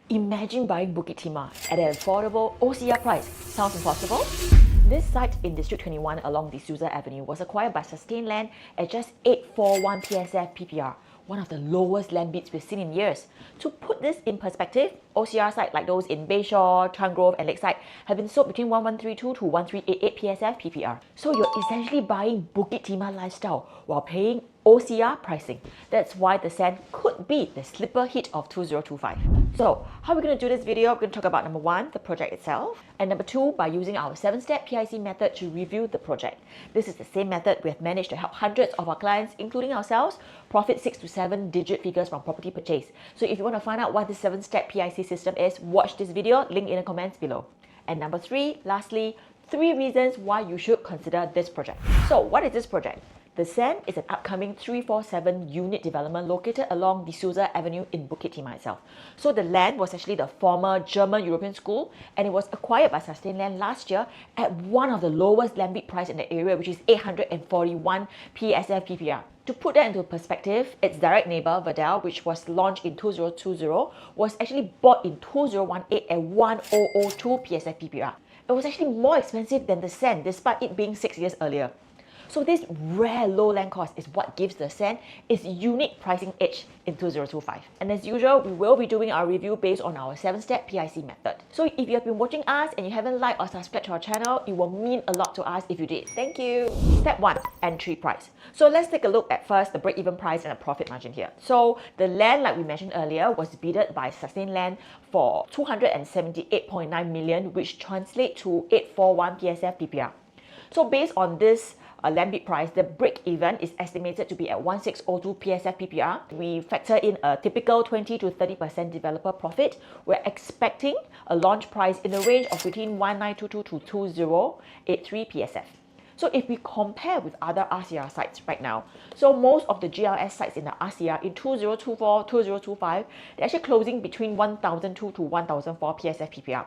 Imagine buying Bukit Timah at an affordable OCR price. Sounds impossible? This site in District 21 along the Souza Avenue was acquired by Sustained Land at just 841 PSF PPR, one of the lowest land bids we've seen in years. To put this in perspective, OCR sites like those in Bayshore, Changrove and Lakeside have been sold between 1132 to 1388 PSF PPR. So you're essentially buying Bukit Timah lifestyle while paying OCR pricing. That's why the Sen could be the sleeper hit of 2025. So how are we going to do this video? We're going to talk about number one, the project itself, and number two, by using our 7-step PIC method to review the project. This is the same method we have managed to help hundreds of our clients, including ourselves, profit 6 to 7 digit figures from property purchase. So if you want to find out what the 7-step PIC system is, watch this video, link in the comments below. And number three, lastly, 3 reasons why you should consider this project. So what is this project? The Sen is an upcoming 347 unit development located along the Souza Avenue in Bukit Timah itself. So the land was actually the former German European school, and it was acquired by Sustained Land last year at one of the lowest land bid price in the area, which is 841 PSF PPR. To put that into perspective, its direct neighbor, Verdale, which was launched in 2020, was actually bought in 2018 at 1002 PSF PPR. It was actually more expensive than the Sen, despite it being 6 years earlier. So this rare low land cost is what gives the Sen its unique pricing edge in 2025. And as usual, we will be doing our review based on our 7-step PIC method. So if you have been watching us and you haven't liked or subscribed to our channel, it will mean a lot to us if you did. Thank you. Step 1, entry price. So let's take a look at first the break-even price and the profit margin here. So the land, like we mentioned earlier, was bidded by Sustained Land for 278.9 million, which translates to 841 PSF PPR. So based on this land bid price, the break-even is estimated to be at 1602 PSF PPR. We factor in a typical 20 to 30% developer profit. We're expecting a launch price in the range of between 1922 to 2083 PSF. So if we compare with other RCR sites right now, so most of the GLS sites in the RCR in 2024, 2025, they're actually closing between 1002 to 1004 PSF PPR,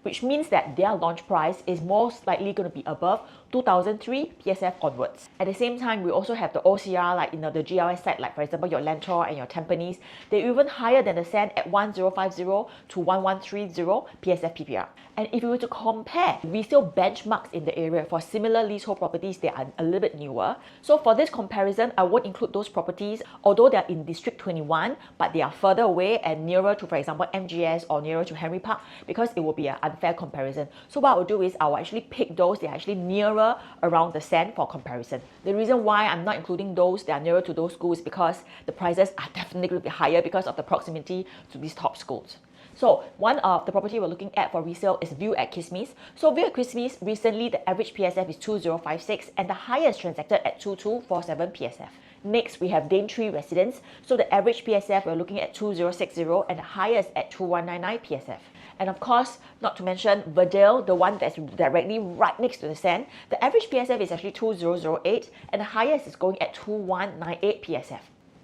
which means that their launch price is most likely going to be above 2003 PSF onwards. At the same time, we also have the OCR, like the GLS site, like for example your Lentor and your Tampines, they're even higher than the Sen at 1050 to 1130 PSF PPR. And if you were to compare resale benchmarks in the area for similar leasehold properties, they are a little bit newer. So for this comparison, I won't include those properties, although they're in District 21, but they are further away and nearer to, for example, MGS or nearer to Henry Park, because it will be an unfair comparison. So what I'll do is I'll actually pick those that are actually nearer around the Sen for comparison. The reason why I'm not including those that are nearer to those schools is because the prices are definitely going to be higher because of the proximity to these top schools. So one of the property we're looking at for resale is View at Kismis. So View at Kismis, recently the average PSF is 2056 and the highest transacted at 2247 PSF. Next, we have Daintree Residence. So the average PSF we're looking at 2060 and the highest at 2199 PSF. And of course, not to mention Verdale, the one that's directly right next to the Sen, the average PSF is actually 2008 and the highest is going at 2198 PSF.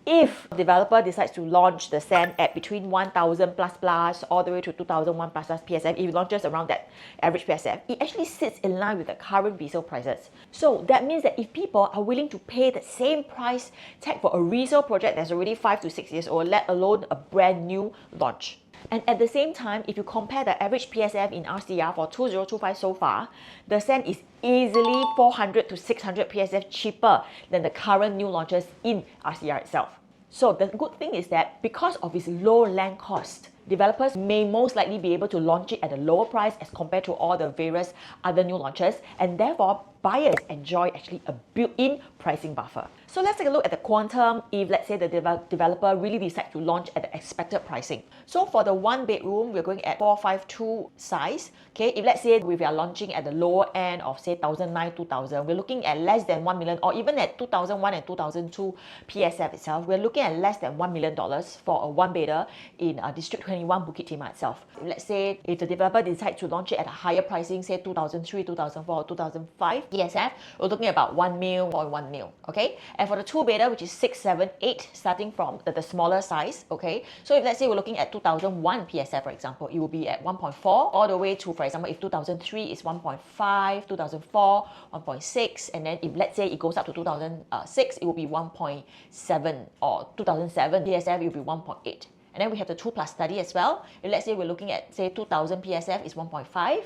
If the developer decides to launch the Sen at between 1000 plus all the way to 2001 plus PSF, if it launches around that average PSF, it actually sits in line with the current resale prices. So that means that if people are willing to pay the same price tag for a resale project that's already 5 to 6 years old, let alone a brand new launch. And at the same time, if you compare the average PSF in RCR for 2025 so far, the Sen is easily 400 to 600 PSF cheaper than the current new launches in RCR itself. So the good thing is that because of its low land cost, developers may most likely be able to launch it at a lower price as compared to all the various other new launches, and therefore buyers enjoy actually a built-in pricing buffer. So let's take a look at the quantum if, let's say, the developer really decides to launch at the expected pricing. So for the 1-bedroom, we're going at 452 size. Okay, if let's say we are launching at the lower end of say 1009, 2000, we're looking at less than $1 million, or even at 2001 and 2002 PSF itself, we're looking at less than $1 million for a 1-bedder in District 21 Bukit Timah itself. Let's say if the developer decides to launch it at a higher pricing, say 2003, 2004, or 2005 PSF, we're looking at about 1 mil or 1 mil. Okay, and for the 2-bedder, which is 6, 7, 8, starting from the smaller size. Okay, so if let's say we're looking at 2001 PSF, for example, it will be at 1.4 all the way to, for example, if 2003 is 1.5, 2004 1.6, and then if let's say it goes up to 2006, it will be 1.7, or 2007 PSF it will be 1.8. And then we have the 2+ study as well. If let's say we're looking at, say, 2,000 PSF is 1.5.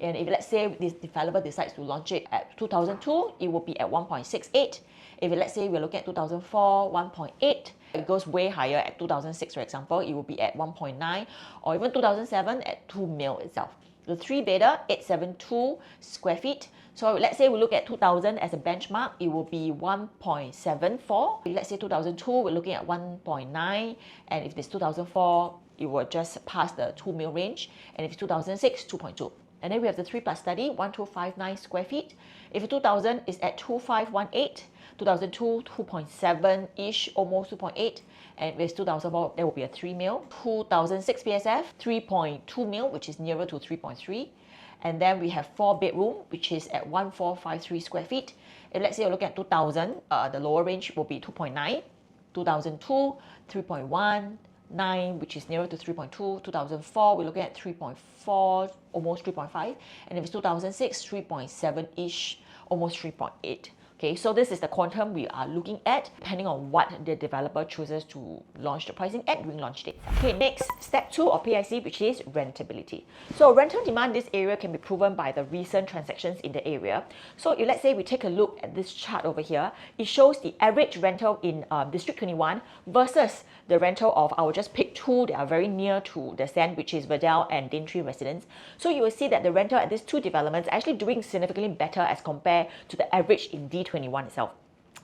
And if let's say this developer decides to launch it at 2002, it will be at 1.68. If let's say we're looking at 2004, 1.8. It goes way higher at 2006, for example, it will be at 1.9, or even 2007 at 2 mil itself. The 3 beta, 872 square feet. So let's say we look at 2000 as a benchmark, it will be 1.74. Let's say 2002, we're looking at 1.9. And if it's 2004, it will just pass the 2 mil range. And if it's 2006, 2.2. And then we have the 3+ study, 1259 square feet. If 2000 is at 2518, 2002, 2.7-ish, almost 2.8. And with 2004, there will be a 3 mil. 2006 PSF, 3.2 mil, which is nearer to 3.3. And then we have 4-bedroom, which is at 1453 square feet. If let's say you're looking at 2000, the lower range will be 2.9. 2002, 3.1. 9, which is nearer to 3.2. 2004, we're looking at 3.4, almost 3.5. And if it's 2006, 3.7-ish, almost 3.8. Okay, so this is the quantum we are looking at, depending on what the developer chooses to launch the pricing at during launch date. Okay, next, step 2 of PIC, which is rentability. So rental demand in this area can be proven by the recent transactions in the area. So if let's say we take a look at this chart over here, it shows the average rental in District 21 versus the rental of, I will just pick 2 that are very near to the Sen, which is Verdale and Daintree residents. So you will see that the rental at these 2 developments are actually doing significantly better as compared to the average in D21 itself.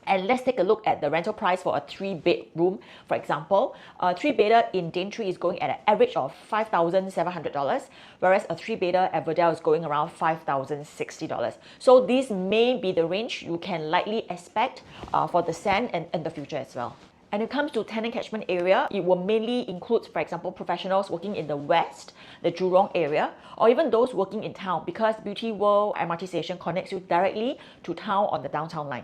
And let's take a look at the rental price for a 3-bedroom. For example, a 3-bedder in Daintree is going at an average of $5,700, whereas a 3-bedder at Verdale is going around $5,060. So this may be the range you can likely expect for the Sen and in the future as well. And when it comes to tenant catchment area, it will mainly include, for example, professionals working in the west, the Jurong area, or even those working in town, because Beauty World MRT station connects you directly to town on the downtown line.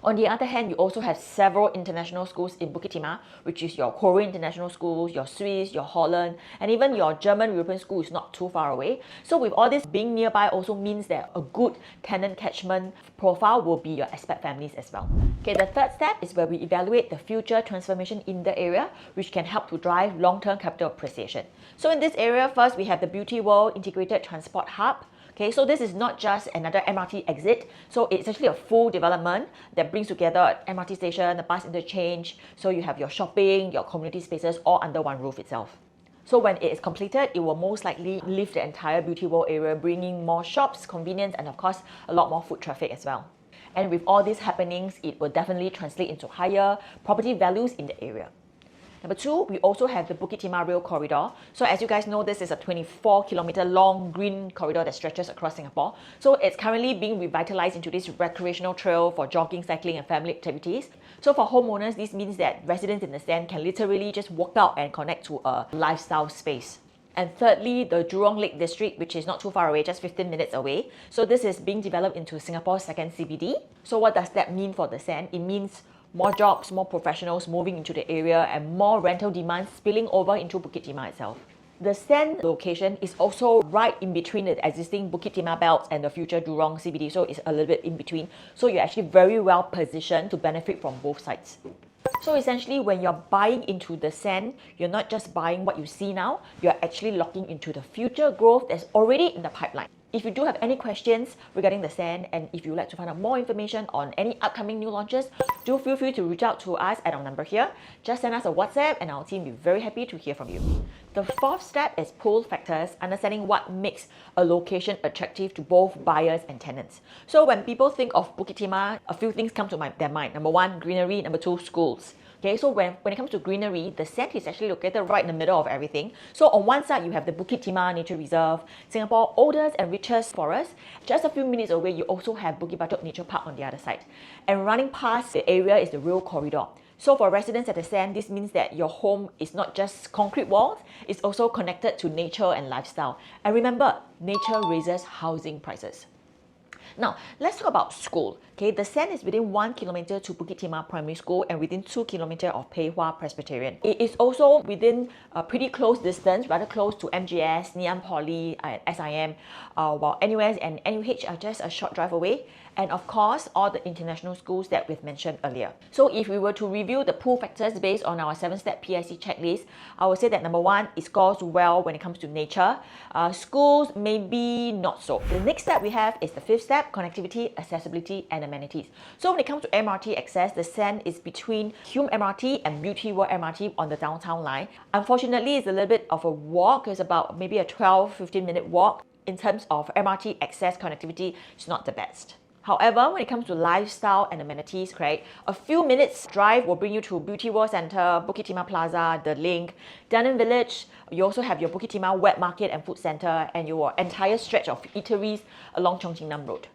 On the other hand, you also have several international schools in Bukit Timah, which is your Korean international schools, your Swiss, your Holland, and even your German European school is not too far away. So with all this being nearby also means that a good tenant catchment profile will be your expat families as well. Okay, the third step is where we evaluate the future transformation in the area, which can help to drive long-term capital appreciation. So in this area, first we have the Beauty World Integrated Transport Hub. Okay, so this is not just another MRT exit. So it's actually a full development that brings together an MRT station, the bus interchange. So you have your shopping, your community spaces all under one roof itself. So when it is completed, it will most likely lift the entire Beauty World area, bringing more shops, convenience, and of course, a lot more foot traffic as well. And with all these happenings, it will definitely translate into higher property values in the area. Number 2, we also have the Bukit Timah Rail Corridor. So as you guys know, this is a 24-kilometer long green corridor that stretches across Singapore. So it's currently being revitalized into this recreational trail for jogging, cycling, and family activities. So for homeowners, this means that residents in the Sen can literally just walk out and connect to a lifestyle space. And thirdly, the Jurong Lake District, which is not too far away, just 15 minutes away. So this is being developed into Singapore's second CBD. So what does that mean for the Sen? It means more jobs, more professionals moving into the area, and more rental demand spilling over into Bukit Timah itself. The Sen location is also right in between the existing Bukit Timah belt and the future Jurong CBD, so it's a little bit in between. So you're actually very well positioned to benefit from both sides. So essentially, when you're buying into the Sen, you're not just buying what you see now, you're actually locking into the future growth that's already in the pipeline. If you do have any questions regarding the Sen, and if you'd like to find out more information on any upcoming new launches, do feel free to reach out to us at our number here. Just send us a WhatsApp and our team will be very happy to hear from you. The fourth step is pull factors, understanding what makes a location attractive to both buyers and tenants. So when people think of Bukit Timah, a few things come to their mind. Number 1, greenery. Number 2, schools. Okay, so when it comes to greenery, the Sen is actually located right in the middle of everything. So on one side, you have the Bukit Timah Nature Reserve, Singapore oldest and richest forest. Just a few minutes away, you also have Bukit Batok Nature Park on the other side. And running past the area is the rail corridor. So for residents at the Sen, this means that your home is not just concrete walls, it's also connected to nature and lifestyle. And remember, nature raises housing prices. Now, let's talk about school. Okay, the Sen is within 1 kilometer to Bukit Timah Primary School and within 2 kilometers of Pei Hwa Presbyterian. It is also within a pretty close distance, rather close to MGS, Ngee Ann Poly, and SIM, while NUS and NUH are just a short drive away. and of course, all the international schools that we've mentioned earlier. So if we were to review the pull factors based on our 7-step PIC checklist, I would say that number one, it scores well when it comes to nature. Schools, maybe not so. The next step we have is the 5th step, connectivity, accessibility, and amenities. So when it comes to MRT access, the Sen is between Hume MRT and Beauty World MRT on the downtown line. Unfortunately, it's a little bit of a walk. It's about maybe a 12-15 minute walk. In terms of MRT access connectivity, it's not the best. However, when it comes to lifestyle and amenities, right, a few minutes drive will bring you to Beauty World Centre, Bukit Timah Plaza, The Link, Danang Village. You also have your Bukit Timah Wet Market and Food Centre and your entire stretch of eateries along Cheong Chin Nam Road.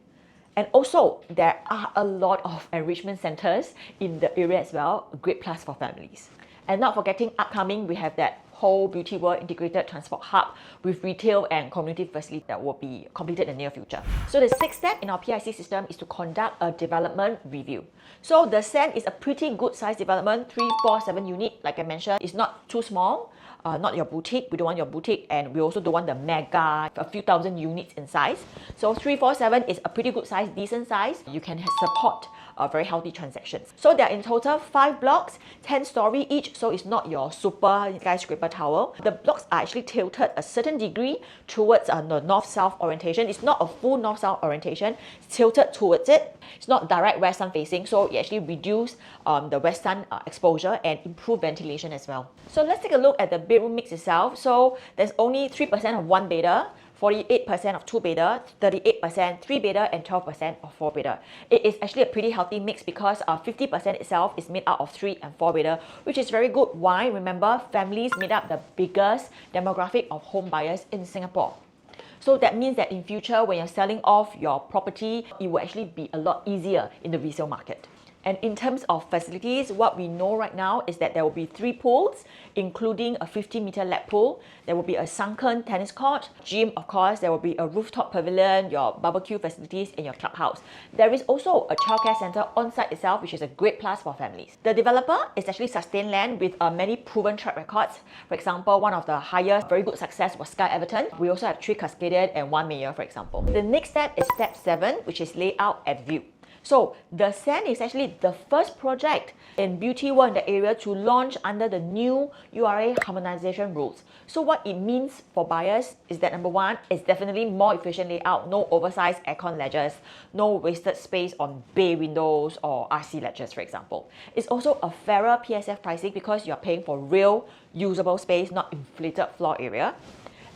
And also, there are a lot of enrichment centres in the area as well, a great plus for families. And not forgetting upcoming, we have that whole Beauty World integrated transport hub with retail and community facility that will be completed in the near future. So the 6th step in our PIC system is to conduct a development review. So the Sen is a pretty good size development, 347 unit, like I mentioned. It's not too small, not your boutique. We don't want your boutique, and we also don't want the mega, a few thousand units in size. So 347 is a pretty good size, decent size. You can support very healthy transactions. So there are in total 5 blocks, 10-story each, so it's not your super skyscraper tower. The blocks are actually tilted a certain degree towards the north-south orientation. It's not a full north-south orientation, it's tilted towards it. It's not direct west sun facing, so it actually reduce the west sun exposure and improve ventilation as well. So let's take a look at the bedroom mix itself. So there's only 3% of 1-bedder, 48% of 2-bedder, 38% 3-bedder, and 12% of 4-bedder. It is actually a pretty healthy mix because 50% itself is made out of 3 and 4-bedder, which is very good. Why? Remember, families made up the biggest demographic of home buyers in Singapore. So that means that in future, when you're selling off your property, it will actually be a lot easier in the resale market. And in terms of facilities, what we know right now is that there will be 3 pools, including a 50-meter lap pool. There will be a sunken tennis court, gym, of course. There will be a rooftop pavilion, your barbecue facilities, and your clubhouse. There is also a childcare center on site itself, which is a great plus for families. The developer is actually sustained land with many proven track records. For example, one of the highest very good success was Sky Everton. We also have 3 Cascadian and 1 Mayor, for example. The next step is step 7, which is layout at view. So the Sen is actually the first project in Beauty World in the area to launch under the new URA harmonization rules. So what it means for buyers is that number one, it's definitely more efficient layout, no oversized aircon ledges, no wasted space on bay windows or RC ledges, for example. It's also a fairer PSF pricing because you're paying for real usable space, not inflated floor area.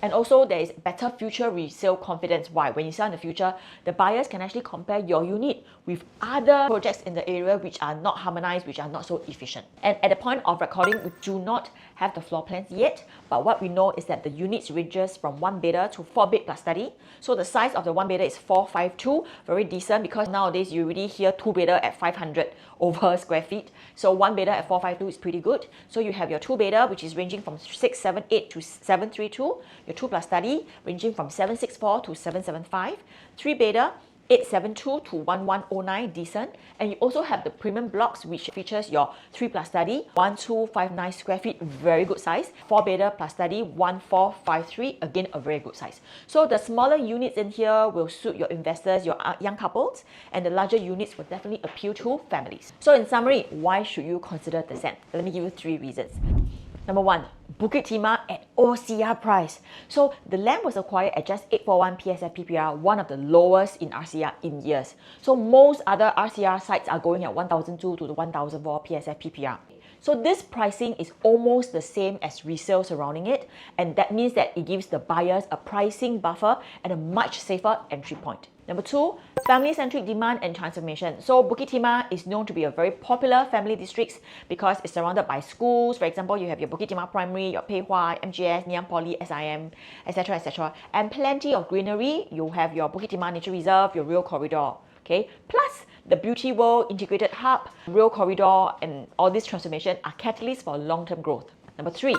And also, there is better future resale confidence. Why? When you sell in the future, the buyers can actually compare your unit with other projects in the area which are not harmonized, which are not so efficient. And at the point of recording, we do not have the floor plans yet, but what we know is that the units ranges from 1-bedder to 4-bed plus study. So the size of the 1-bedder is 452, very decent because nowadays you already hear 2-bedder at 500 over square feet. So 1-bedder at 452 is pretty good. So you have your 2-bedder, which is ranging from 678 to 732, your 2 plus study ranging from 764 to 775, 3-bedder 872 to 1109, decent. And you also have the premium blocks, which features your 3 plus study, 1259 square feet, very good size. 4-bedder plus study, 1453, again a very good size. So the smaller units in here will suit your investors, your young couples, and the larger units will definitely appeal to families. So in summary, why should you consider the Sen? Let me give you 3 reasons. Number 1, Bukit Timah at OCR price. So the land was acquired at just 841 PSF PPR, one of the lowest in RCR in years. So most other RCR sites are going at 1002 to the 1004 PSF PPR. So this pricing is almost the same as resale surrounding it, and that means that it gives the buyers a pricing buffer and a much safer entry point. Number 2, family-centric demand and transformation. So Bukit Timah is known to be a very popular family district because it's surrounded by schools. For example, you have your Bukit Timah Primary, your Pei Hwa, MGS, Ngee Ann Poly, SIM, etc., etc. And plenty of greenery. You have your Bukit Timah Nature Reserve, your Rail Corridor. Okay, plus the Beauty World integrated hub, Rail Corridor, and all this transformation are catalysts for long-term growth. Number 3,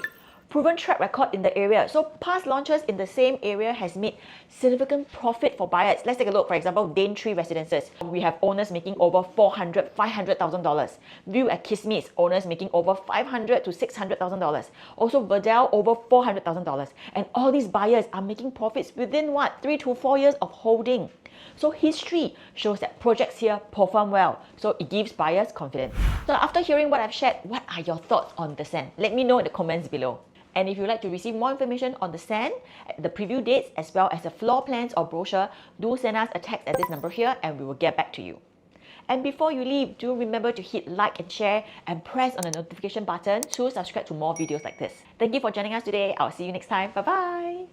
proven track record in the area. So past launches in the same area has made significant profit for buyers. Let's take a look. For example, Daintree Residences. We have owners making over $500,000. View at Kismis, owners making over $500,000 to $600,000. Also Verdale, over $400,000. And all these buyers are making profits within what? 3 to 4 years of holding. So history shows that projects here perform well, so it gives buyers confidence. So after hearing what I've shared, what are your thoughts on the Sen? Let me know in the comments below. And if you'd like to receive more information on the Sen, the preview dates, as well as the floor plans or brochure, do send us a text at this number here and we will get back to you. And before you leave, do remember to hit like and share and press on the notification button to subscribe to more videos like this. Thank you for joining us today. I'll see you next time. Bye bye.